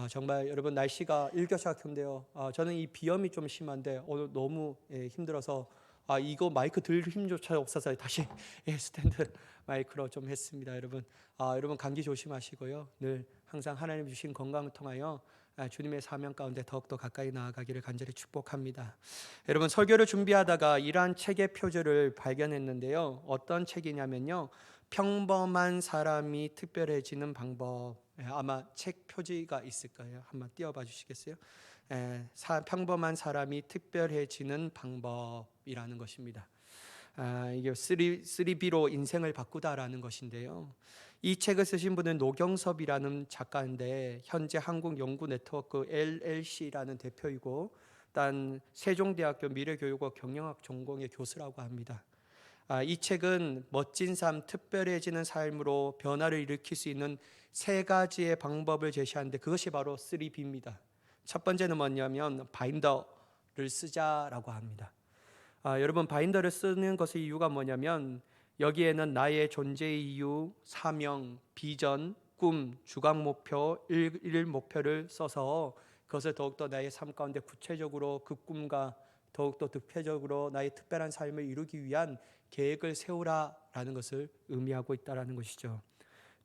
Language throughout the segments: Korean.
정말 여러분 날씨가 일교차격인데요. 저는 이 비염이 좀 심한데 오늘 너무 힘들어서 이거 마이크 들 힘조차 없어서 다시 스탠드 마이크로 좀 했습니다. 여러분 감기 조심하시고요. 늘 항상 하나님 주신 건강을 통하여 주님의 사명 가운데 더욱더 가까이 나아가기를 간절히 축복합니다. 여러분 설교를 준비하다가 이러한 책의 표지를 발견했는데요. 어떤 책이냐면요. 평범한 사람이 특별해지는 방법. 아마 책 표지가 있을 거예요. 한번 띄워봐 주시겠어요? 평범한 사람이 특별해지는 방법이라는 것입니다. 이게 3B로 인생을 바꾸다라는 것인데요. 이 책을 쓰신 분은 노경섭이라는 작가인데 현재 한국연구네트워크 LLC라는 대표이고 단 세종대학교 미래교육과 경영학 전공의 교수라고 합니다. 이 책은 멋진 삶, 특별해지는 삶으로 변화를 일으킬 수 있는 세 가지의 방법을 제시하는데 그것이 바로 3B입니다. 첫 번째는 뭐냐면 바인더를 쓰자라고 합니다. 여러분 바인더를 쓰는 것의 이유가 뭐냐면 여기에는 나의 존재의 이유, 사명, 비전, 꿈, 주간 목표, 일 목표를 써서 그것을 더욱더 나의 삶 가운데 구체적으로 그 꿈과 더욱더 득표적으로 나의 특별한 삶을 이루기 위한 계획을 세우라라는 것을 의미하고 있다는 것이죠.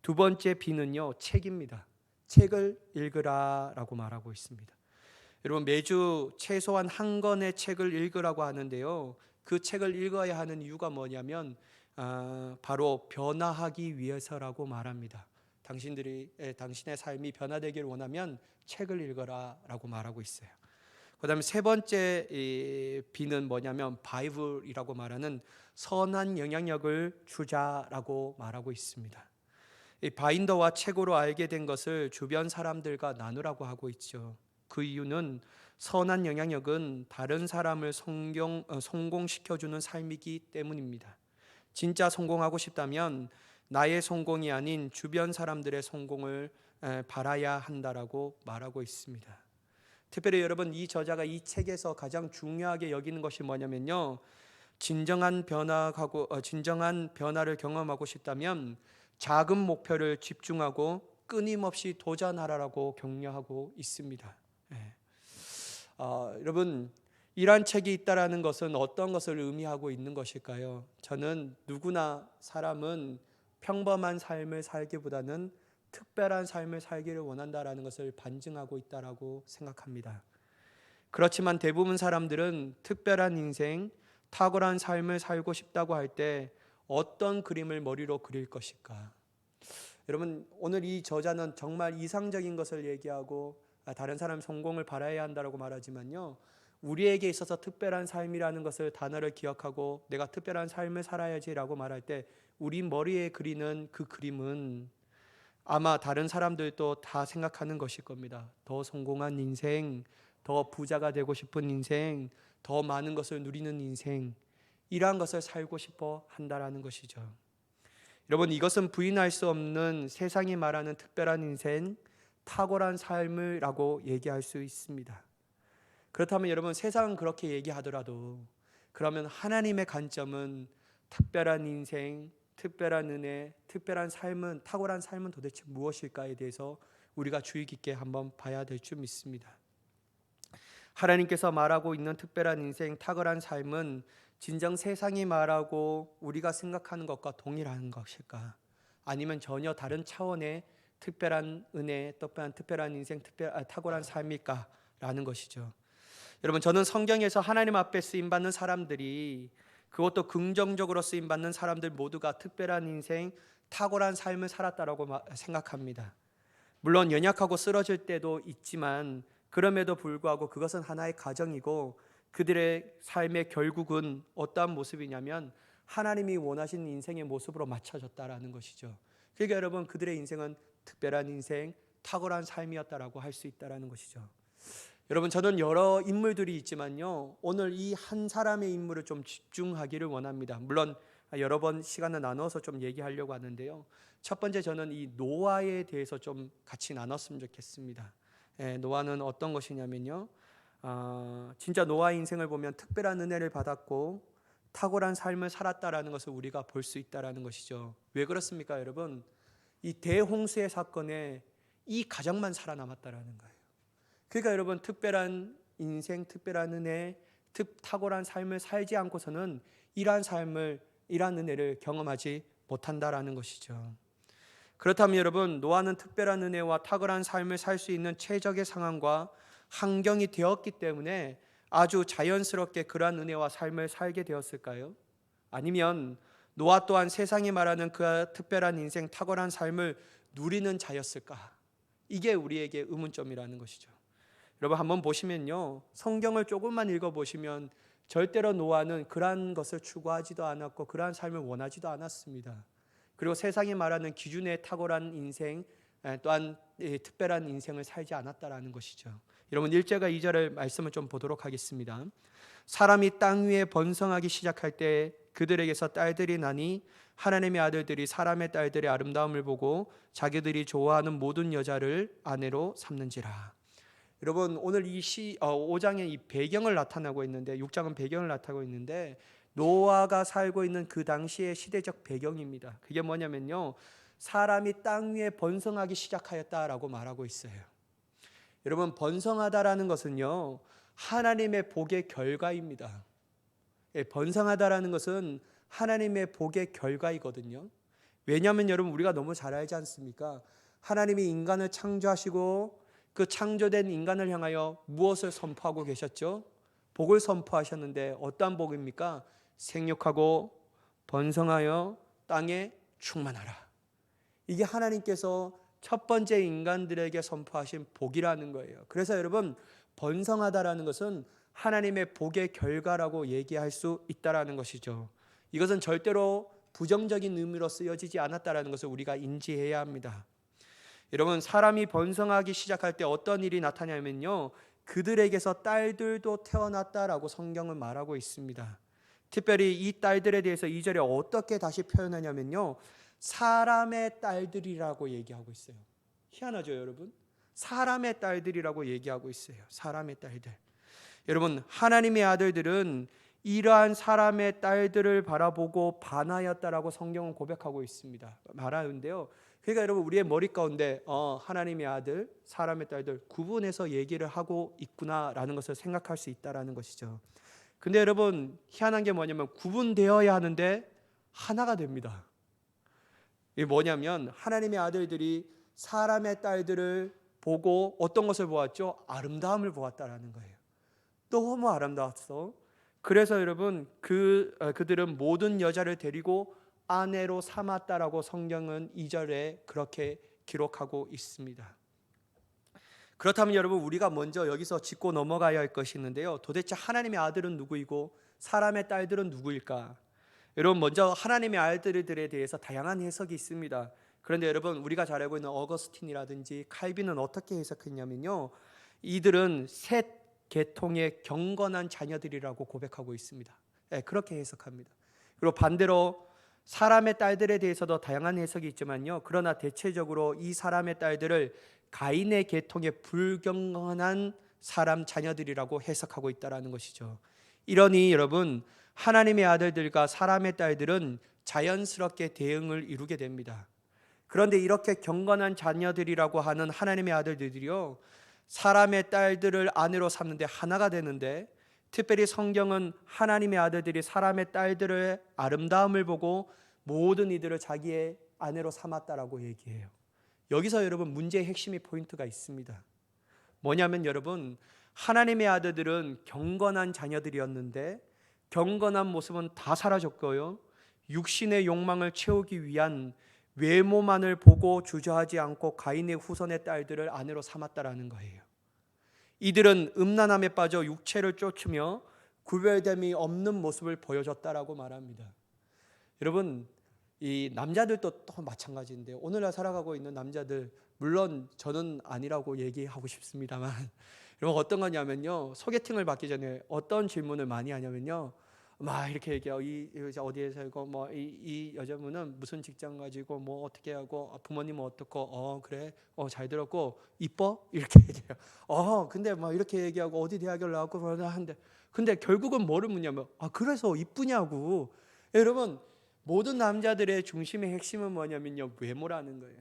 두 번째 B는요, 책입니다. 책을 읽으라라고 말하고 있습니다. 여러분 매주 최소한 한 권의 책을 읽으라고 하는데요. 그 책을 읽어야 하는 이유가 뭐냐면 바로 변화하기 위해서라고 말합니다. 당신의 삶이 변화되기를 원하면 책을 읽어라라고 말하고 있어요. 그다음에 세 번째 B는 뭐냐면 바이블이라고 말하는 선한 영향력을 주자라고 말하고 있습니다. 이 바인더와 책으로 알게 된 것을 주변 사람들과 나누라고 하고 있죠. 그 이유는 선한 영향력은 다른 사람을 성공시켜주는 삶이기 때문입니다. 진짜 성공하고 싶다면 나의 성공이 아닌 주변 사람들의 성공을 바라야 한다라고 말하고 있습니다. 특별히 여러분 이 저자가 이 책에서 가장 중요하게 여기는 것이 뭐냐면요. 진정한 변화를 경험하고 싶다면 작은 목표를 집중하고 끊임없이 도전하라고 격려하고 있습니다. 여러분 이러한 책이 있다라는 것은 어떤 것을 의미하고 있는 것일까요? 저는 누구나 사람은 평범한 삶을 살기보다는 특별한 삶을 살기를 원한다라는 것을 반증하고 있다라고 생각합니다. 그렇지만 대부분 사람들은 특별한 인생, 탁월한 삶을 살고 싶다고 할 때 어떤 그림을 머리로 그릴 것일까? 여러분 오늘 이 저자는 정말 이상적인 것을 얘기하고 다른 사람 성공을 바라야 한다고 말하지만요. 우리에게 있어서 특별한 삶이라는 것을 단어를 기억하고 내가 특별한 삶을 살아야지라고 말할 때 우리 머리에 그리는 그 그림은 아마 다른 사람들도 다 생각하는 것일 겁니다. 더 성공한 인생, 더 부자가 되고 싶은 인생, 더 많은 것을 누리는 인생, 이러한 것을 살고 싶어 한다라는 것이죠. 여러분 이것은 부인할 수 없는 세상이 말하는 특별한 인생, 탁월한 삶이라고 얘기할 수 있습니다. 그렇다면 여러분 세상은 그렇게 얘기하더라도 그러면 하나님의 관점은 특별한 인생, 특별한 은혜, 특별한 삶은 탁월한 삶은 도대체 무엇일까에 대해서 우리가 주의 깊게 한번 봐야 될 줄 믿습니다. 하나님께서 말하고 있는 특별한 인생, 탁월한 삶은 진정 세상이 말하고 우리가 생각하는 것과 동일한 것일까? 아니면 전혀 다른 차원의 특별한 은혜, 특별한 인생, 탁월한 삶일까? 라는 것이죠. 여러분 저는 성경에서 하나님 앞에 쓰임받는 사람들이 그것도 긍정적으로 쓰임받는 사람들 모두가 특별한 인생, 탁월한 삶을 살았다라고 생각합니다. 물론 연약하고 쓰러질 때도 있지만 그럼에도 불구하고 그것은 하나의 가정이고 그들의 삶의 결국은 어떠한 모습이냐면 하나님이 원하시는 인생의 모습으로 맞춰졌다라는 것이죠. 그러니까 여러분 그들의 인생은 특별한 인생, 탁월한 삶이었다라고 할 수 있다라는 것이죠. 여러분 저는 여러 인물들이 있지만요. 오늘 이 한 사람의 인물을 좀 집중하기를 원합니다. 물론 여러 번 시간을 나눠서 좀 얘기하려고 하는데요. 첫 번째 저는 이 노아에 대해서 좀 같이 나눴으면 좋겠습니다. 노아는 어떤 것이냐면요. 진짜 노아 인생을 보면 특별한 은혜를 받았고 탁월한 삶을 살았다라는 것을 우리가 볼 수 있다라는 것이죠. 왜 그렇습니까, 여러분? 이 대홍수의 사건에 이 가정만 살아남았다라는 거예요. 그러니까 여러분, 특별한 인생, 특별한 은혜, 탁월한 삶을 살지 않고서는 이러한 은혜를 경험하지 못한다라는 것이죠. 그렇다면 여러분, 노아는 특별한 은혜와 탁월한 삶을 살 수 있는 최적의 상황과 환경이 되었기 때문에 아주 자연스럽게 그러한 은혜와 삶을 살게 되었을까요? 아니면 노아 또한 세상이 말하는 그 특별한 인생, 탁월한 삶을 누리는 자였을까? 이게 우리에게 의문점이라는 것이죠. 여러분, 한번 보시면요, 성경을 조금만 읽어보시면 절대로 노아는 그러한 것을 추구하지도 않았고 그러한 삶을 원하지도 않았습니다. 그리고 세상이 말하는 기준에 탁월한 인생, 또한 특별한 인생을 살지 않았다라는 것이죠. 여러분, 1절과 2절의 말씀을 좀 보도록 하겠습니다. 사람이 땅 위에 번성하기 시작할 때 그들에게서 딸들이 나니 하나님의 아들들이 사람의 딸들의 아름다움을 보고 자기들이 좋아하는 모든 여자를 아내로 삼는지라. 여러분, 오늘 이 5장의 이 배경을 나타나고 있는데, 6장은 배경을 나타나고 있는데, 노아가 살고 있는 그 당시의 시대적 배경입니다. 그게 뭐냐면요, 사람이 땅 위에 번성하기 시작하였다라고 말하고 있어요. 여러분, 번성하다라는 것은요, 하나님의 복의 결과입니다. 번성하다라는 것은 하나님의 복의 결과이거든요. 왜냐하면 여러분, 우리가 너무 잘 알지 않습니까? 하나님이 인간을 창조하시고 그 창조된 인간을 향하여 무엇을 선포하고 계셨죠? 복을 선포하셨는데 어떠한 복입니까? 생육하고 번성하여 땅에 충만하라. 이게 하나님께서 첫 번째 인간들에게 선포하신 복이라는 거예요. 그래서 여러분, 번성하다라는 것은 하나님의 복의 결과라고 얘기할 수 있다라는 것이죠. 이것은 절대로 부정적인 의미로 쓰여지지 않았다라는 것을 우리가 인지해야 합니다. 여러분, 사람이 번성하기 시작할 때 어떤 일이 나타나냐면요, 그들에게서 딸들도 태어났다라고 성경은 말하고 있습니다. 특별히 이 딸들에 대해서 2절에 어떻게 다시 표현하냐면요, 사람의 딸들이라고 얘기하고 있어요. 희한하죠, 여러분? 사람의 딸들이라고 얘기하고 있어요. 사람의 딸들. 여러분, 하나님의 아들들은 이러한 사람의 딸들을 바라보고 반하였다라고 성경은 고백하고 있습니다. 말하는데요, 그러니까 여러분, 우리의 머리 가운데 하나님의 아들, 사람의 딸들 구분해서 얘기를 하고 있구나라는 것을 생각할 수 있다라는 것이죠. 근데 여러분, 희한한 게 뭐냐면 구분되어야 하는데 하나가 됩니다. 이게 뭐냐면 하나님의 아들들이 사람의 딸들을 보고 어떤 것을 보았죠? 아름다움을 보았다라는 거예요. 너무 아름다웠어. 그래서 여러분, 그들은 모든 여자를 데리고 아내로 삼았다라고 성경은 2절에 그렇게 기록하고 있습니다. 그렇다면 여러분, 우리가 먼저 여기서 짚고 넘어가야 할 것이 있는데요, 도대체 하나님의 아들은 누구이고 사람의 딸들은 누구일까? 여러분, 먼저 하나님의 아들들에 대해서 다양한 해석이 있습니다. 그런데 여러분, 우리가 잘 알고 있는 어거스틴이라든지 칼빈은 어떻게 해석했냐면요, 이들은 셋 계통의 경건한 자녀들이라고 고백하고 있습니다. 그렇게 해석합니다. 그리고 반대로 사람의 딸들에 대해서도 다양한 해석이 있지만요, 그러나 대체적으로 이 사람의 딸들을 가인의 계통의 불경건한 사람 자녀들이라고 해석하고 있다는 것이죠. 이러니 여러분, 하나님의 아들들과 사람의 딸들은 자연스럽게 대응을 이루게 됩니다. 그런데 이렇게 경건한 자녀들이라고 하는 하나님의 아들들이요, 사람의 딸들을 아내로 삼는데 하나가 되는데, 특별히 성경은 하나님의 아들들이 사람의 딸들의 아름다움을 보고 모든 이들을 자기의 아내로 삼았다라고 얘기해요. 여기서 여러분, 문제의 핵심이 포인트가 있습니다. 뭐냐면 여러분, 하나님의 아들들은 경건한 자녀들이었는데 경건한 모습은 다 사라졌고요, 육신의 욕망을 채우기 위한 외모만을 보고 주저하지 않고 가인의 후손의 딸들을 아내로 삼았다라는 거예요. 이들은 음란함에 빠져 육체를 쫓으며 구별됨이 없는 모습을 보여줬다라고 말합니다. 여러분, 이 남자들도 또 마찬가지인데, 오늘날 살아가고 있는 남자들, 물론 저는 아니라고 얘기하고 싶습니다만, 여러분, 어떤 거냐면요, 소개팅을 받기 전에 어떤 질문을 많이 하냐면요, 막 이렇게 얘기하고, 이 여자 어디에 살고, 뭐 이 여자분은 무슨 직장 가지고, 뭐 어떻게 하고, 부모님은 어떻고, 그래, 잘 들었고, 이뻐? 이렇게 얘기해요. 근데 막 이렇게 얘기하고, 어디 대학을 나왔고 하는데, 근데 결국은 뭐를 묻냐면, 그래서 이쁘냐고. 여러분, 모든 남자들의 중심의 핵심은 뭐냐면요, 외모라는 거예요.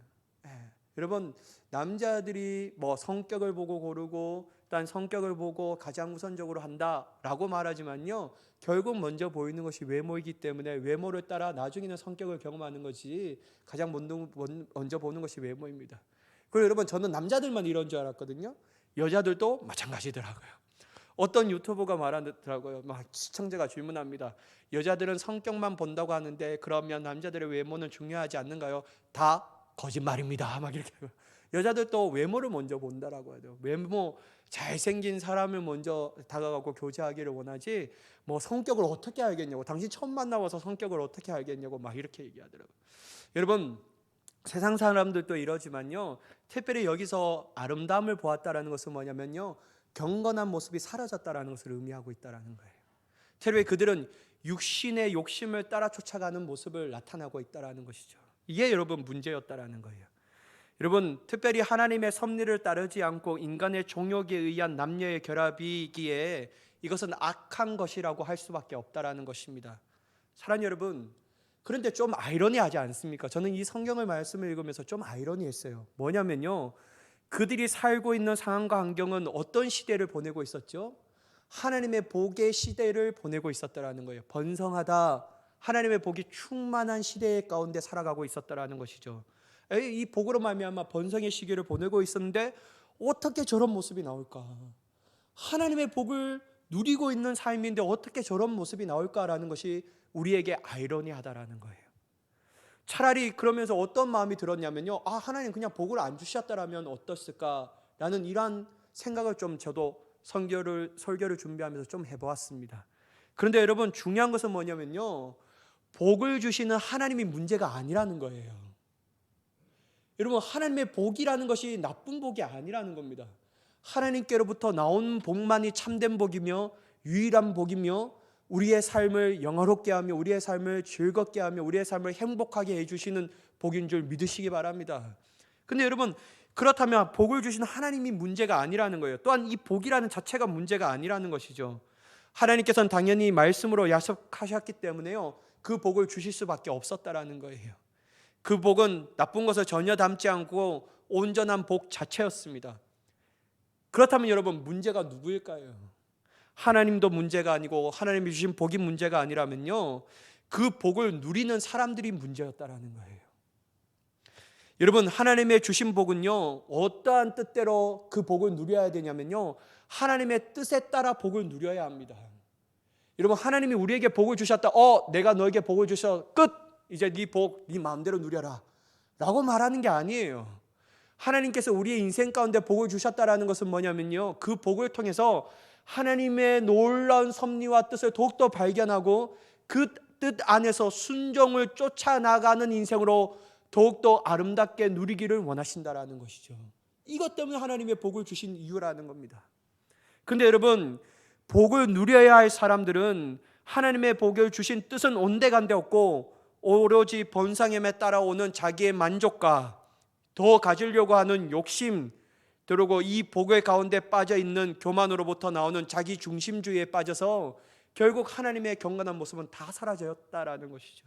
여러분, 남자들이 뭐 성격을 보고 고르고 일단 성격을 보고 가장 우선적으로 한다라고 말하지만요, 결국 먼저 보이는 것이 외모이기 때문에 외모를 따라 나중에는 성격을 경험하는 것이 가장 먼저 보는 것이 외모입니다. 그리고 여러분, 저는 남자들만 이런 줄 알았거든요. 여자들도 마찬가지더라고요. 어떤 유튜버가 말하더라고요. 막 시청자가 질문합니다. 여자들은 성격만 본다고 하는데 그러면 남자들의 외모는 중요하지 않는가요? 다 거짓말입니다. 막 이렇게. 여자들도 외모를 먼저 본다라고 하죠. 외모, 잘생긴 사람을 먼저 다가가고 교제하기를 원하지 뭐 성격을 어떻게 알겠냐고, 당신 처음 만나봐서 성격을 어떻게 알겠냐고 막 이렇게 얘기하더라고요. 여러분, 세상 사람들도 이러지만요, 특별히 여기서 아름다움을 보았다라는 것은 뭐냐면요, 경건한 모습이 사라졌다라는 것을 의미하고 있다라는 거예요. 특별히 그들은 육신의 욕심을 따라 쫓아가는 모습을 나타나고 있다라는 것이죠. 이게 여러분 문제였다라는 거예요. 여러분, 특별히 하나님의 섭리를 따르지 않고 인간의 종욕에 의한 남녀의 결합이기에 이것은 악한 것이라고 할 수밖에 없다라는 것입니다. 사랑하는 여러분, 그런데 좀 아이러니하지 않습니까? 저는 이 성경의 말씀을 읽으면서 좀 아이러니했어요. 뭐냐면요, 그들이 살고 있는 상황과 환경은 어떤 시대를 보내고 있었죠? 하나님의 복의 시대를 보내고 있었다라는 거예요. 번성하다, 하나님의 복이 충만한 시대 가운데 살아가고 있었다라는 것이죠. 이 복으로 말미암아 번성의 시기를 보내고 있었는데 어떻게 저런 모습이 나올까? 하나님의 복을 누리고 있는 삶인데 어떻게 저런 모습이 나올까라는 것이 우리에게 아이러니하다라는 거예요. 차라리 그러면서 어떤 마음이 들었냐면요, 하나님 그냥 복을 안 주셨다라면 어떻을까라는 이러한 생각을 좀 저도 설교를 준비하면서 좀 해보았습니다. 그런데 여러분, 중요한 것은 뭐냐면요, 복을 주시는 하나님이 문제가 아니라는 거예요. 여러분, 하나님의 복이라는 것이 나쁜 복이 아니라는 겁니다. 하나님께로부터 나온 복만이 참된 복이며 유일한 복이며 우리의 삶을 영화롭게 하며 우리의 삶을 즐겁게 하며 우리의 삶을 행복하게 해주시는 복인 줄 믿으시기 바랍니다. 근데 여러분, 그렇다면 복을 주시는 하나님이 문제가 아니라는 거예요. 또한 이 복이라는 자체가 문제가 아니라는 것이죠. 하나님께서는 당연히 말씀으로 약속하셨기 때문에요, 그 복을 주실 수밖에 없었다라는 거예요. 그 복은 나쁜 것을 전혀 담지 않고 온전한 복 자체였습니다. 그렇다면 여러분, 문제가 누구일까요? 하나님도 문제가 아니고 하나님이 주신 복이 문제가 아니라면요, 그 복을 누리는 사람들이 문제였다라는 거예요. 여러분, 하나님의 주신 복은요, 어떠한 뜻대로 그 복을 누려야 되냐면요, 하나님의 뜻에 따라 복을 누려야 합니다. 여러분, 하나님이 우리에게 복을 주셨다, 내가 너에게 복을 주셔, 끝! 이제 네 복, 네 마음대로 누려라 라고 말하는 게 아니에요. 하나님께서 우리의 인생 가운데 복을 주셨다라는 것은 뭐냐면요, 그 복을 통해서 하나님의 놀라운 섭리와 뜻을 더욱더 발견하고 그 뜻 안에서 순종을 쫓아나가는 인생으로 더욱더 아름답게 누리기를 원하신다라는 것이죠. 이것 때문에 하나님의 복을 주신 이유라는 겁니다. 근데 여러분, 복을 누려야 할 사람들은 하나님의 복을 주신 뜻은 온데간데 없고 오로지 번성함에 따라오는 자기의 만족과 더 가지려고 하는 욕심, 그리고 이 복의 가운데 빠져 있는 교만으로부터 나오는 자기 중심주의에 빠져서 결국 하나님의 경건한 모습은 다 사라졌다라는 것이죠.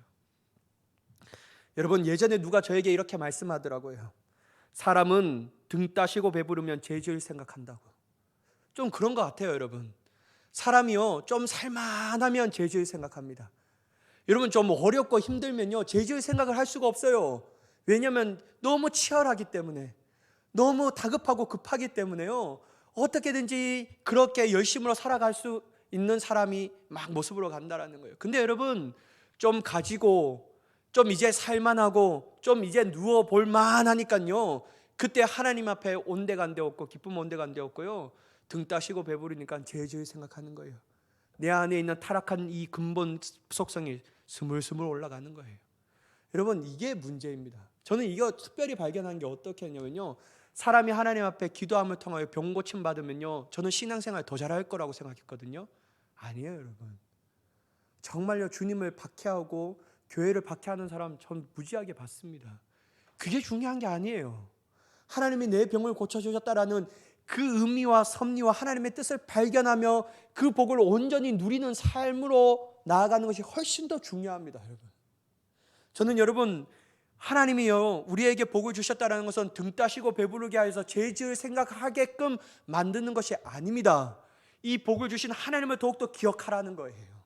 여러분, 예전에 누가 저에게 이렇게 말씀하더라고요. 사람은 등 따시고 배부르면 죄지을 생각한다고. 좀 그런 것 같아요. 여러분, 사람이요, 좀 살만하면 죄지을 생각합니다. 여러분, 좀 어렵고 힘들면요, 죄지을 생각을 할 수가 없어요. 왜냐하면 너무 치열하기 때문에, 너무 다급하고 급하기 때문에요, 어떻게든지 그렇게 열심으로 살아갈 수 있는 사람이 막 모습으로 간다라는 거예요. 근데 여러분, 좀 가지고 좀 이제 살만하고 좀 이제 누워볼 만하니까요, 그때 하나님 앞에 온데간데 없고 기쁨 온데간데 없고요, 등 따시고 배부르니까 죄지을 생각하는 거예요. 내 안에 있는 타락한 이 근본 속성이 스물스물 올라가는 거예요. 여러분, 이게 문제입니다. 저는 이거 특별히 발견한 게 어떻게 했냐면요, 사람이 하나님 앞에 기도함을 통하여 병 고침 받으면요, 저는 신앙생활 더 잘할 거라고 생각했거든요. 아니에요. 여러분, 정말요, 주님을 박해하고 교회를 박해하는 사람 전 무지하게 봤습니다. 그게 중요한 게 아니에요. 하나님이 내 병을 고쳐주셨다라는 그 의미와 섭리와 하나님의 뜻을 발견하며 그 복을 온전히 누리는 삶으로 나아가는 것이 훨씬 더 중요합니다. 여러분, 저는 여러분, 하나님이요 우리에게 복을 주셨다는 것은 등 따시고 배부르게 하여서 죄 지을 생각하게끔 만드는 것이 아닙니다. 이 복을 주신 하나님을 더욱더 기억하라는 거예요.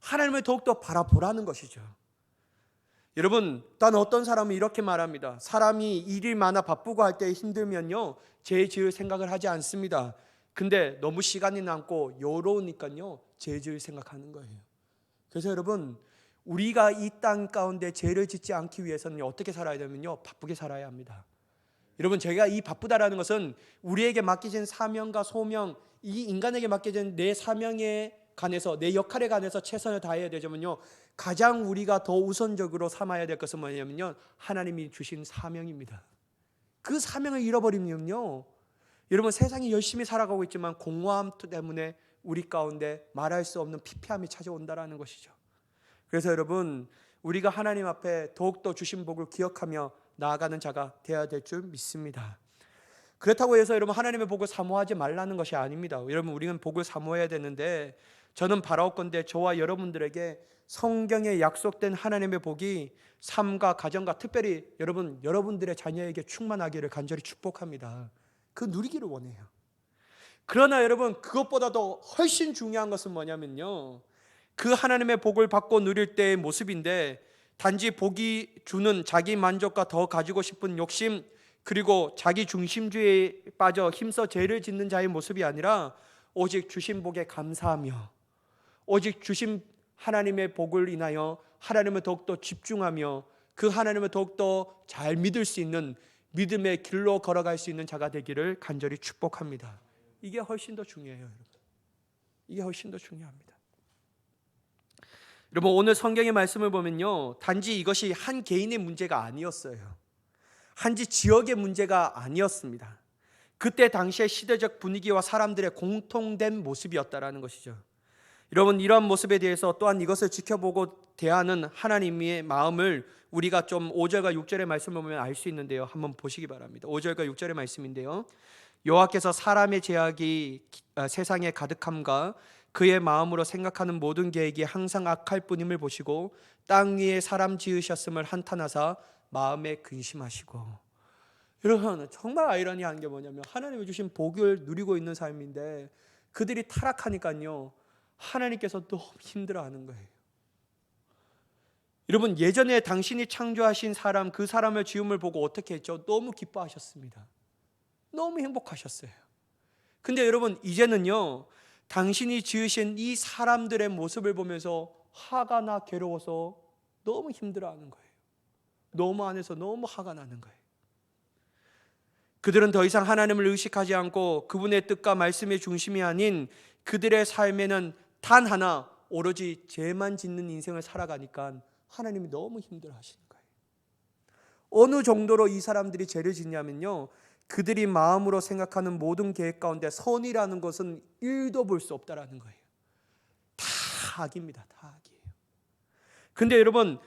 하나님을 더욱더 바라보라는 것이죠. 여러분, 단 어떤 사람은 이렇게 말합니다. 사람이 일이 많아 바쁘고 할 때 힘들면요 죄 지을 생각을 하지 않습니다. 근데 너무 시간이 남고 여로우니까요 죄 지을 생각하는 거예요. 그래서 여러분, 우리가 이 땅 가운데 죄를 짓지 않기 위해서는 어떻게 살아야 되면요 바쁘게 살아야 합니다. 여러분, 제가 이 바쁘다라는 것은 우리에게 맡겨진 사명과 소명, 이 인간에게 맡겨진 내 사명에 관해서, 내 역할에 관해서 최선을 다해야 되자면요 가장 우리가 더 우선적으로 삼아야 될 것은 뭐냐면요 하나님이 주신 사명입니다. 그 사명을 잃어버리면요 여러분, 세상이 열심히 살아가고 있지만 공허함 때문에 우리 가운데 말할 수 없는 피폐함이 찾아온다라는 것이죠. 그래서 여러분, 우리가 하나님 앞에 더욱더 주신 복을 기억하며 나아가는 자가 되어야 될 줄 믿습니다. 그렇다고 해서 여러분 하나님의 복을 사모하지 말라는 것이 아닙니다. 여러분, 우리는 복을 사모해야 되는데, 저는 바라옵건대 저와 여러분들에게 성경에 약속된 하나님의 복이 삶과 가정과 특별히 여러분들의 자녀에게 충만하기를 간절히 축복합니다. 그 누리기를 원해요. 그러나 여러분, 그것보다도 훨씬 중요한 것은 뭐냐면요 그 하나님의 복을 받고 누릴 때의 모습인데, 단지 복이 주는 자기 만족과 더 가지고 싶은 욕심, 그리고 자기 중심주의에 빠져 힘써 죄를 짓는 자의 모습이 아니라 오직 주신 복에 감사하며, 오직 주신 하나님의 복을 인하여 하나님을 더욱더 집중하며 그 하나님을 더욱더 잘 믿을 수 있는 믿음의 길로 걸어갈 수 있는 자가 되기를 간절히 축복합니다. 이게 훨씬 더 중요해요, 여러분. 이게 훨씬 더 중요합니다. 여러분, 오늘 성경의 말씀을 보면요 단지 이것이 한 개인의 문제가 아니었어요. 한지 지역의 문제가 아니었습니다. 그때 당시의 시대적 분위기와 사람들의 공통된 모습이었다라는 것이죠. 여러분, 이러한 모습에 대해서 또한 이것을 지켜보고 대하는 하나님의 마음을 우리가 좀 5절과 6절의 말씀을 보면 알 수 있는데요, 한번 보시기 바랍니다. 5절과 6절의 말씀인데요, 여호와께서 사람의 죄악이 세상에 가득함과 그의 마음으로 생각하는 모든 계획이 항상 악할 뿐임을 보시고 땅 위에 사람 지으셨음을 한탄하사 마음에 근심하시고. 여러분, 정말 아이러니한 게 뭐냐면 하나님이 주신 복을 누리고 있는 삶인데 그들이 타락하니까요 하나님께서 너무 힘들어하는 거예요. 여러분, 예전에 당신이 창조하신 사람, 그 사람을 지음을 보고 어떻게 했죠? 너무 기뻐하셨습니다. 너무 행복하셨어요. 근데 여러분, 이제는요 당신이 지으신 이 사람들의 모습을 보면서 화가 나 괴로워서 너무 힘들어하는 거예요. 너무 안에서 너무 화가 나는 거예요. 그들은 더 이상 하나님을 의식하지 않고 그분의 뜻과 말씀의 중심이 아닌 그들의 삶에는 단 하나 오로지 죄만 짓는 인생을 살아가니까 하나님이 너무 힘들어하시는 거예요. 어느 정도로 이 사람들이 죄를 짓냐면요 그들이 마음으로 생각하는 모든 계획 가운데 선이라는 것은 1도 볼 수 없다라는 거예요. 다 악입니다. 다 악이에요. 근데 여러분,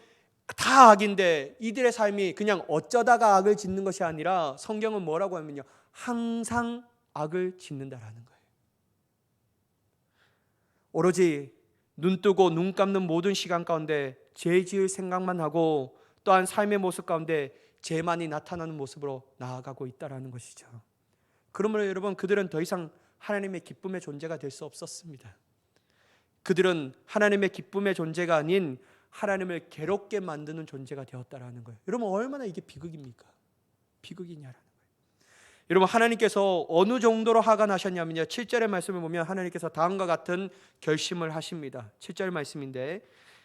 다 악인데 이들의 삶이 그냥 어쩌다가 악을 짓는 것이 아니라 성경은 뭐라고 하면요 항상 악을 짓는다라는 거예요. 오로지 눈 뜨고 눈 감는 모든 시간 가운데 죄 지을 생각만 하고 또한 삶의 모습 가운데 죄만이 나타나는 모습으로 나아가고 있다는 것이죠. 그러므로 여러분, 그들은 더 이상 하나님의 기쁨의 존재가 될 수 없었습니다. 그들은 하나님의 기쁨의 존재가 아닌 하나님을 괴롭게 만드는 존재가 되었다라는 거예요. 여러분, 얼마나 이게 비극입니까? 비극이냐라는 거예요. 여러분, 하나님께서 어느 정도로 화가 나셨냐면요 7절의 말씀을 보면 하나님께서 다음과 같은 결심을 하십니다. 7절 말씀인데,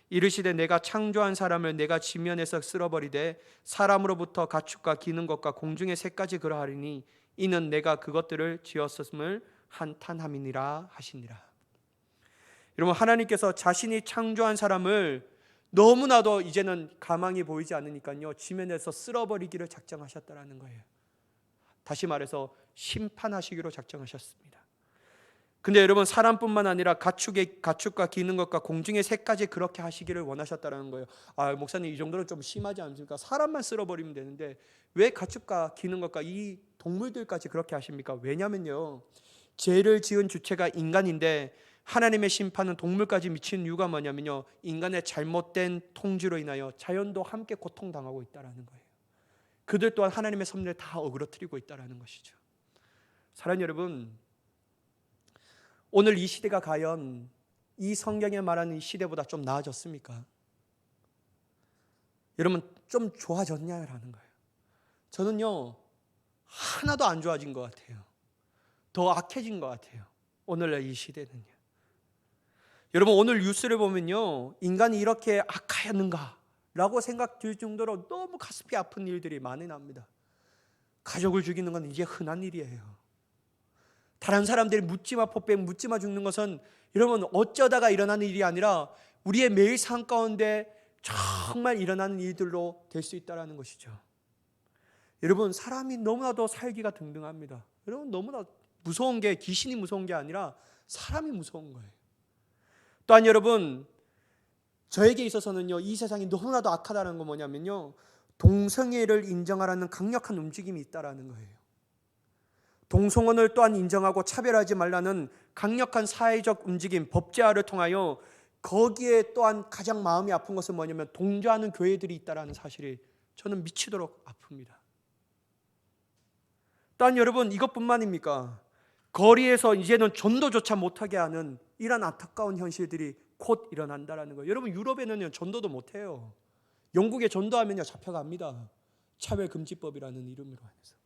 이르시되 내가 창조한 사람을 내가 지면에서 쓸어버리되 사람으로부터 가축과 기는 것과 공중의 새까지 그러하리니 이는 내가 그것들을 지었음을 한탄함이니라 하시니라. 여러분, 하나님께서 자신이 창조한 사람을 너무나도 이제는 가망이 보이지 않으니까요 지면에서 쓸어버리기를 작정하셨다라는 거예요. 다시 말해서 심판하시기로 작정하셨습니다. 근데 여러분, 사람뿐만 아니라 가축과 기는 것과 공중의 새까지 그렇게 하시기를 원하셨다는 거예요. 목사님, 이 정도는 좀 심하지 않습니까? 사람만 쓸어버리면 되는데 왜 가축과 기는 것과 이 동물들까지 그렇게 하십니까? 왜냐면요 죄를 지은 주체가 인간인데 하나님의 심판은 동물까지 미치는 이유가 뭐냐면요, 인간의 잘못된 통치로 인하여 자연도 함께 고통당하고 있다는 거예요. 그들 또한 하나님의 섭리를 다 어그러뜨리고 있다는 것이죠. 사랑하는 여러분, 오늘 이 시대가 과연 이 성경에 말하는 이 시대보다 좀 나아졌습니까? 여러분, 좀 좋아졌냐라는 거예요. 저는요, 하나도 안 좋아진 것 같아요. 더 악해진 것 같아요. 오늘날 이 시대는요. 여러분, 오늘 뉴스를 보면요, 인간이 이렇게 악하였는가 라고 생각될 정도로 너무 가슴이 아픈 일들이 많이 납니다. 가족을 죽이는 건 이제 흔한 일이에요. 다른 사람들이 묻지마 폭백, 묻지마 죽는 것은 여러분 어쩌다가 일어나는 일이 아니라 우리의 매일 삶 가운데 정말 일어나는 일들로 될 수 있다는 것이죠. 여러분, 사람이 너무나도 살기가 등등합니다. 여러분, 너무나 무서운 게 귀신이 무서운 게 아니라 사람이 무서운 거예요. 또한 여러분, 저에게 있어서는요, 이 세상이 너무나도 악하다는 건 뭐냐면요, 동성애를 인정하라는 강력한 움직임이 있다는 거예요. 동성혼을 또한 인정하고 차별하지 말라는 강력한 사회적 움직임, 법제화를 통하여 거기에 또한 가장 마음이 아픈 것은 뭐냐면 동조하는 교회들이 있다는 사실이 저는 미치도록 아픕니다. 또한 여러분, 이것뿐만입니까? 거리에서 이제는 전도조차 못하게 하는 이런 안타까운 현실들이 곧 일어난다는 거예요. 여러분, 유럽에는요, 전도도 못해요. 영국에 전도하면요, 잡혀갑니다. 차별금지법이라는 이름으로 해서.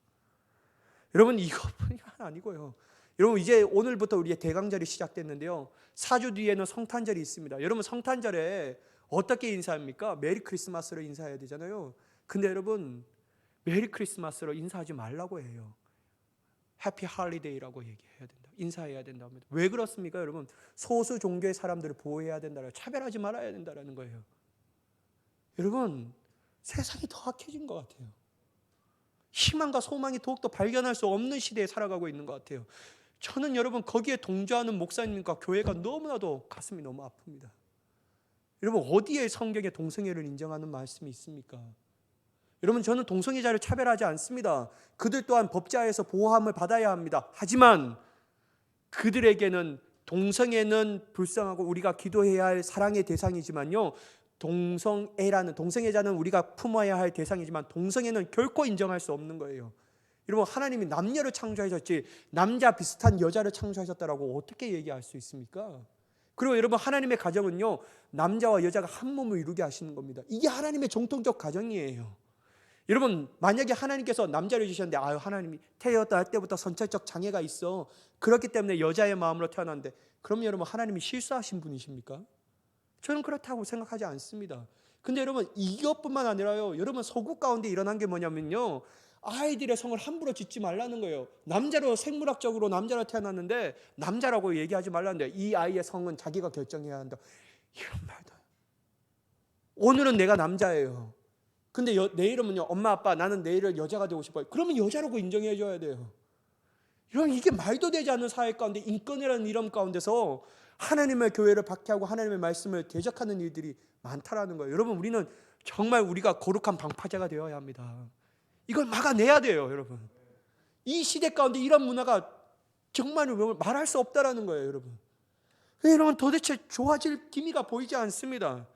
여러분, 이것뿐이 아니고요. 여러분, 이제 오늘부터 우리의 대강절이 시작됐는데요, 4주 뒤에는 성탄절이 있습니다. 여러분, 성탄절에 어떻게 인사합니까? 메리 크리스마스로 인사해야 되잖아요. 근데 여러분, 메리 크리스마스로 인사하지 말라고 해요. 해피 할리데이라고 얘기해야 된다. 인사해야 된다. 왜 그렇습니까, 여러분? 소수 종교의 사람들을 보호해야 된다. 차별하지 말아야 된다는 거예요. 여러분, 세상이 더 악해진 것 같아요. 희망과 소망이 더욱더 발견할 수 없는 시대에 살아가고 있는 것 같아요. 저는 여러분, 거기에 동조하는 목사님과 교회가 너무나도 가슴이 너무 아픕니다. 여러분, 어디에 성경에 동성애를 인정하는 말씀이 있습니까? 여러분, 저는 동성애자를 차별하지 않습니다. 그들 또한 법제화에서 보호함을 받아야 합니다. 하지만 그들에게는 동성애는 불쌍하고 우리가 기도해야 할 사랑의 대상이지만요, 동성애자는 우리가 품어야 할 대상이지만 동성애는 결코 인정할 수 없는 거예요. 여러분, 하나님이 남녀를 창조하셨지 남자 비슷한 여자를 창조하셨다라고 어떻게 얘기할 수 있습니까? 그리고 여러분, 하나님의 가정은요, 남자와 여자가 한 몸을 이루게 하시는 겁니다. 이게 하나님의 정통적 가정이에요. 여러분, 만약에 하나님께서 남자를 주셨는데 하나님이 태어날 때부터 선천적 장애가 있어, 그렇기 때문에 여자의 마음으로 태어났는데, 그럼 여러분, 하나님이 실수하신 분이십니까? 저는 그렇다고 생각하지 않습니다. 근데 여러분, 이것뿐만 아니라요, 여러분, 서구 가운데 일어난 게 뭐냐면요, 아이들의 성을 함부로 짓지 말라는 거예요. 남자로, 생물학적으로 남자로 태어났는데 남자라고 얘기하지 말라는데, 이 아이의 성은 자기가 결정해야 한다. 이런 말도. 오늘은 내가 남자예요. 근데 내일은요, 엄마 아빠 나는 내일은 여자가 되고 싶어요. 그러면 여자라고 인정해 줘야 돼요. 여러분, 이게 말도 되지 않는 사회 가운데, 인권이라는 이름 가운데서 하나님의 교회를 박해하고 하나님의 말씀을 대적하는 일들이 많다라는 거예요. 여러분, 우리는 정말 우리가 거룩한 방파제가 되어야 합니다. 이걸 막아내야 돼요, 여러분. 이 시대 가운데 이런 문화가 정말 말할 수 없다라는 거예요, 여러분. 여러분, 도대체 좋아질 기미가 보이지 않습니다.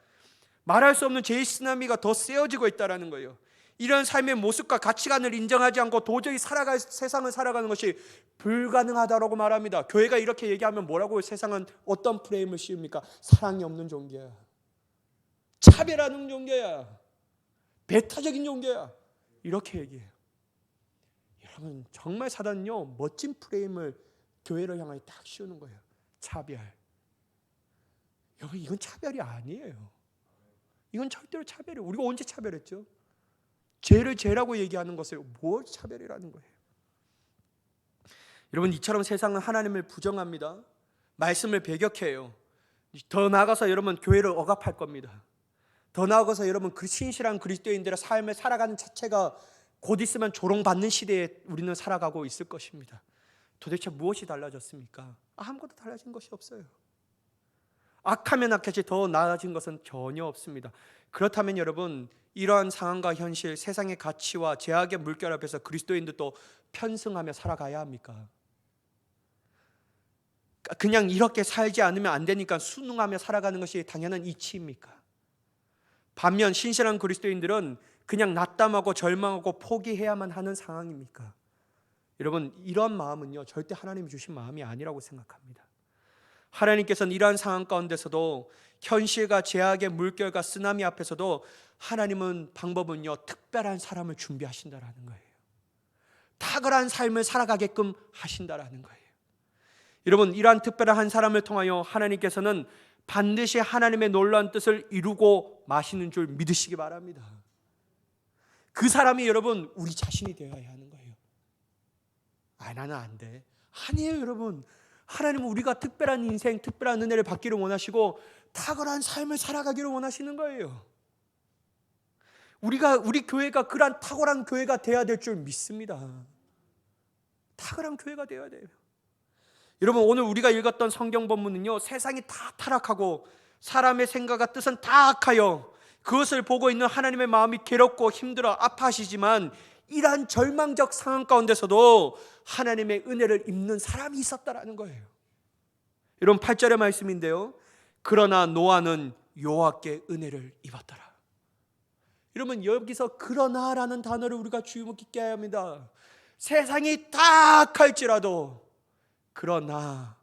말할 수 없는 죄의 쓰나미가 더 세어지고 있다는 거예요. 이런 삶의 모습과 가치관을 인정하지 않고 도저히 살아갈 세상을 살아가는 것이 불가능하다고 말합니다. 교회가 이렇게 얘기하면 뭐라고 세상은 어떤 프레임을 씌웁니까? 사랑이 없는 종교야, 차별하는 종교야, 배타적인 종교야, 이렇게 얘기해요. 여러분, 정말 사단은요, 멋진 프레임을 교회를 향하여 딱 씌우는 거예요. 차별. 여러분, 이건 차별이 아니에요. 이건 절대로 차별이에요. 우리가 언제 차별했죠? 죄를 죄라고 얘기하는 것을 뭘 차별이라는 거예요. 여러분, 이처럼 세상은 하나님을 부정합니다. 말씀을 배격해요. 더 나아가서 여러분, 교회를 억압할 겁니다. 더 나아가서 여러분, 그 신실한 그리스도인들의 삶을 살아가는 자체가 곧 있으면 조롱받는 시대에 우리는 살아가고 있을 것입니다. 도대체 무엇이 달라졌습니까? 아무것도 달라진 것이 없어요. 악하면 악하지 더 나아진 것은 전혀 없습니다. 그렇다면 여러분, 이러한 상황과 현실, 세상의 가치와 제약의 물결 앞에서 그리스도인들도 편승하며 살아가야 합니까? 그냥 이렇게 살지 않으면 안 되니까 순응하며 살아가는 것이 당연한 이치입니까? 반면 신실한 그리스도인들은 그냥 낙담하고 절망하고 포기해야만 하는 상황입니까? 여러분, 이런 마음은요 절대 하나님이 주신 마음이 아니라고 생각합니다. 하나님께서는 이러한 상황 가운데서도 현실과 제약의 물결과 쓰나미 앞에서도 하나님은 방법은요 특별한 사람을 준비하신다라는 거예요. 탁월한 삶을 살아가게끔 하신다라는 거예요. 여러분, 이러한 특별한 한 사람을 통하여 하나님께서는 반드시 하나님의 놀라운 뜻을 이루고 마시는 줄 믿으시기 바랍니다. 그 사람이 여러분 우리 자신이 되어야 하는 거예요. 나는 안 돼. 아니에요 여러분. 하나님은 우리가 특별한 인생, 특별한 은혜를 받기를 원하시고 탁월한 삶을 살아가기를 원하시는 거예요. 우리 교회가 그러한 탁월한 교회가 되어야 될 줄 믿습니다. 탁월한 교회가 되어야 돼요. 여러분, 오늘 우리가 읽었던 성경 본문은요 세상이 다 타락하고 사람의 생각과 뜻은 다 악하여 그것을 보고 있는 하나님의 마음이 괴롭고 힘들어 아파하시지만 이러한 절망적 상황 가운데서도 하나님의 은혜를 입는 사람이 있었다라는 거예요. 여러분, 8절의 말씀인데요, 그러나 노아는 여호와께 은혜를 입었더라. 여러분, 여기서 그러나라는 단어를 우리가 주의 깊게 해야 합니다. 세상이 다 악할지라도 그러나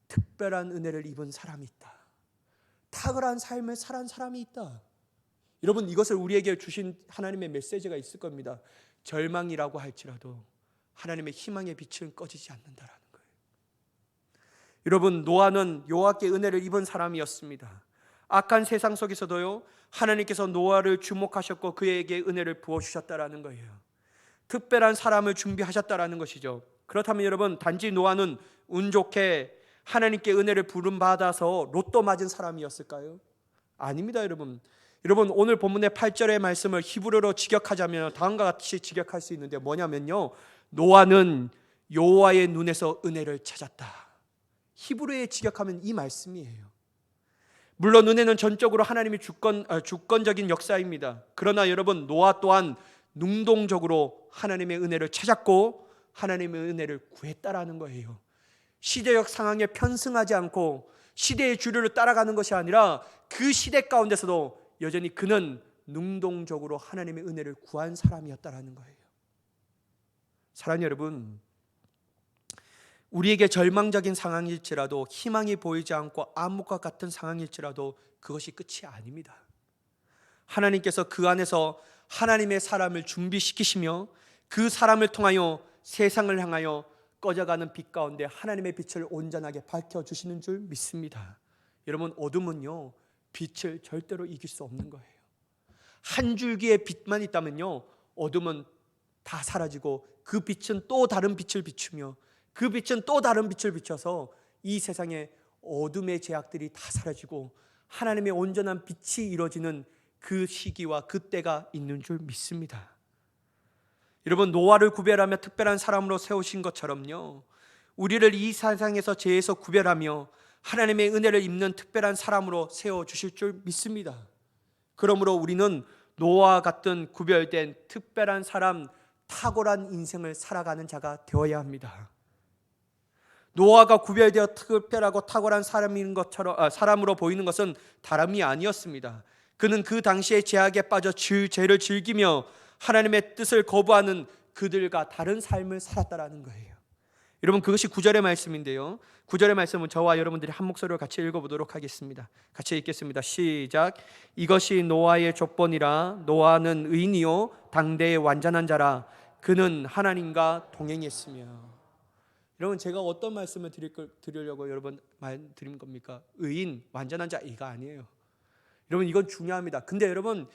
특별한 은혜를 입은 사람이 있다. 탁월한 삶을 살아온 사람이 있다. 여러분, 이것을 우리에게 주신 하나님의 메시지가 있을 겁니다. 절망이라고 할지라도 하나님의 희망의 빛은 꺼지지 않는다라는 거예요. 여러분, 노아는 여호와께 은혜를 입은 사람이었습니다. 악한 세상 속에서도요 하나님께서 노아를 주목하셨고 그에게 은혜를 부어주셨다라는 거예요. 특별한 사람을 준비하셨다라는 것이죠. 그렇다면 여러분, 단지 노아는 운 좋게 하나님께 은혜를 부름받아서 로또 맞은 사람이었을까요? 아닙니다 여러분. 여러분, 오늘 본문의 8절의 말씀을 히브리어로 직역하자면 다음과 같이 직역할 수 있는데 뭐냐면요, 노아는 여호와의 눈에서 은혜를 찾았다. 히브리어에 직역하면 이 말씀이에요. 물론 은혜는 전적으로 하나님의 주권적인 역사입니다. 그러나 여러분, 노아 또한 능동적으로 하나님의 은혜를 찾았고 하나님의 은혜를 구했다라는 거예요. 시대적 상황에 편승하지 않고 시대의 주류를 따라가는 것이 아니라 그 시대 가운데서도 여전히 그는 능동적으로 하나님의 은혜를 구한 사람이었다라는 거예요. 사랑하는 여러분, 우리에게 절망적인 상황일지라도 희망이 보이지 않고 암흑과 같은 상황일지라도 그것이 끝이 아닙니다. 하나님께서 그 안에서 하나님의 사람을 준비시키시며 그 사람을 통하여 세상을 향하여 꺼져가는 빛 가운데 하나님의 빛을 온전하게 밝혀주시는 줄 믿습니다. 여러분, 어둠은요 빛을 절대로 이길 수 없는 거예요. 한 줄기의 빛만 있다면요 어둠은 다 사라지고 그 빛은 또 다른 빛을 비추며 그 빛은 또 다른 빛을 비춰서 이 세상의 어둠의 제약들이 다 사라지고 하나님의 온전한 빛이 이루어지는 그 시기와 그 때가 있는 줄 믿습니다. 여러분, 노아를 구별하며 특별한 사람으로 세우신 것처럼요 우리를 이 세상에서 죄에서 구별하며 하나님의 은혜를 입는 특별한 사람으로 세워주실 줄 믿습니다. 그러므로 우리는 노아와 같은 구별된 특별한 사람, 탁월한 인생을 살아가는 자가 되어야 합니다. 노아가 구별되어 특별하고 탁월한 사람으로 보이는 것은 다름이 아니었습니다. 그는 그 당시에 제약에 빠져 죄를 즐기며 하나님의 뜻을 거부하는 그들과 다른 삶을 살았다라는 거예요. 여러분, 그것이 9절의 말씀인데요 9절의 말씀은 저와 여러분들이 한 목소리로 같이 읽어보도록 하겠습니다. 같이 읽겠습니다. 시작. 이것이 노아의 족본이라. 노아는 의인이요 당대의 완전한 자라. 그는 하나님과 동행했으며. 여러분, 제가 어떤 말씀을 드리려고 여러분 말드린 겁니까? 의인, 완전한 자 이거 아니에요. 여러분, 이건 중요합니다. 근데 여러분,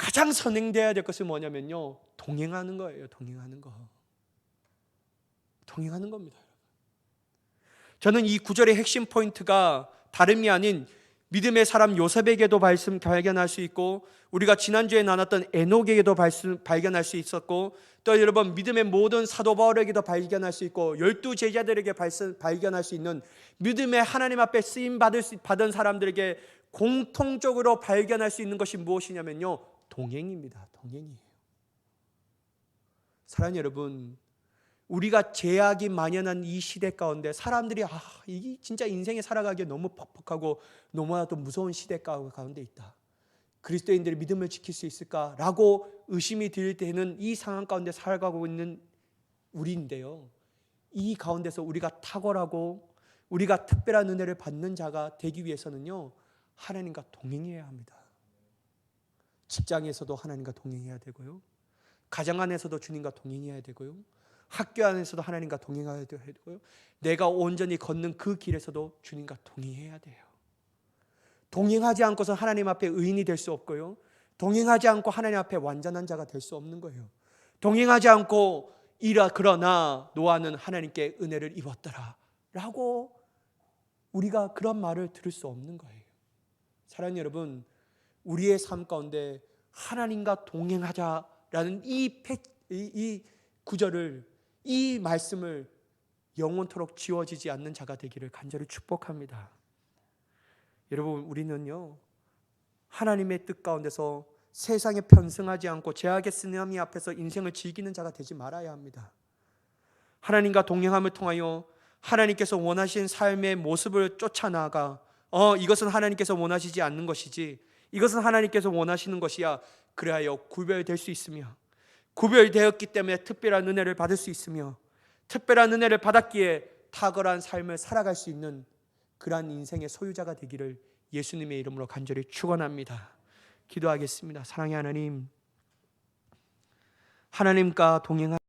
가장 선행되어야 될 것은 뭐냐면요 동행하는 거예요. 동행하는 겁니다. 저는 이 구절의 핵심 포인트가 다름이 아닌 믿음의 사람 요셉에게도 발견할 수 있고 우리가 지난주에 나눴던 에녹에게도 발견할 수 있었고 또 여러분 믿음의 모든 사도 바울에게도 발견할 수 있고 12 제자들에게 발견할 수 있는 믿음의 하나님 앞에 쓰임 받은 사람들에게 공통적으로 발견할 수 있는 것이 무엇이냐면요 동행입니다. 동행이에요. 사랑하는 여러분, 우리가 제약이 만연한 이 시대 가운데 사람들이 이게 진짜 인생에 살아가기에 너무 퍽퍽하고 너무나도 무서운 시대 가운데 있다. 그리스도인들의 믿음을 지킬 수 있을까라고 의심이 들 때는 이 상황 가운데 살아가고 있는 우리인데요. 이 가운데서 우리가 탁월하고 우리가 특별한 은혜를 받는 자가 되기 위해서는요, 하나님과 동행해야 합니다. 직장에서도 하나님과 동행해야 되고요, 가정 안에서도 주님과 동행해야 되고요, 학교 안에서도 하나님과 동행해야 되고요, 내가 온전히 걷는 그 길에서도 주님과 동행해야 돼요. 동행하지 않고서 하나님 앞에 의인이 될 수 없고요, 동행하지 않고 하나님 앞에 완전한 자가 될 수 없는 거예요. 동행하지 않고 그러나 노아는 하나님께 은혜를 입었더라 라고 우리가 그런 말을 들을 수 없는 거예요. 사랑하는 여러분, 우리의 삶 가운데 하나님과 동행하자라는 이 구절을, 이 말씀을 영원토록 지워지지 않는 자가 되기를 간절히 축복합니다. 여러분, 우리는요, 하나님의 뜻 가운데서 세상에 편승하지 않고 죄악의 쓰나미 앞에서 인생을 즐기는 자가 되지 말아야 합니다. 하나님과 동행함을 통하여 하나님께서 원하신 삶의 모습을 쫓아나가 이것은 하나님께서 원하시지 않는 것이지, 이것은 하나님께서 원하시는 것이야, 그래야 구별될 수 있으며, 구별되었기 때문에 특별한 은혜를 받을 수 있으며, 특별한 은혜를 받았기에 탁월한 삶을 살아갈 수 있는 그러한 인생의 소유자가 되기를 예수님의 이름으로 간절히 축원합니다. 기도하겠습니다. 사랑의 하나님, 하나님과 동행하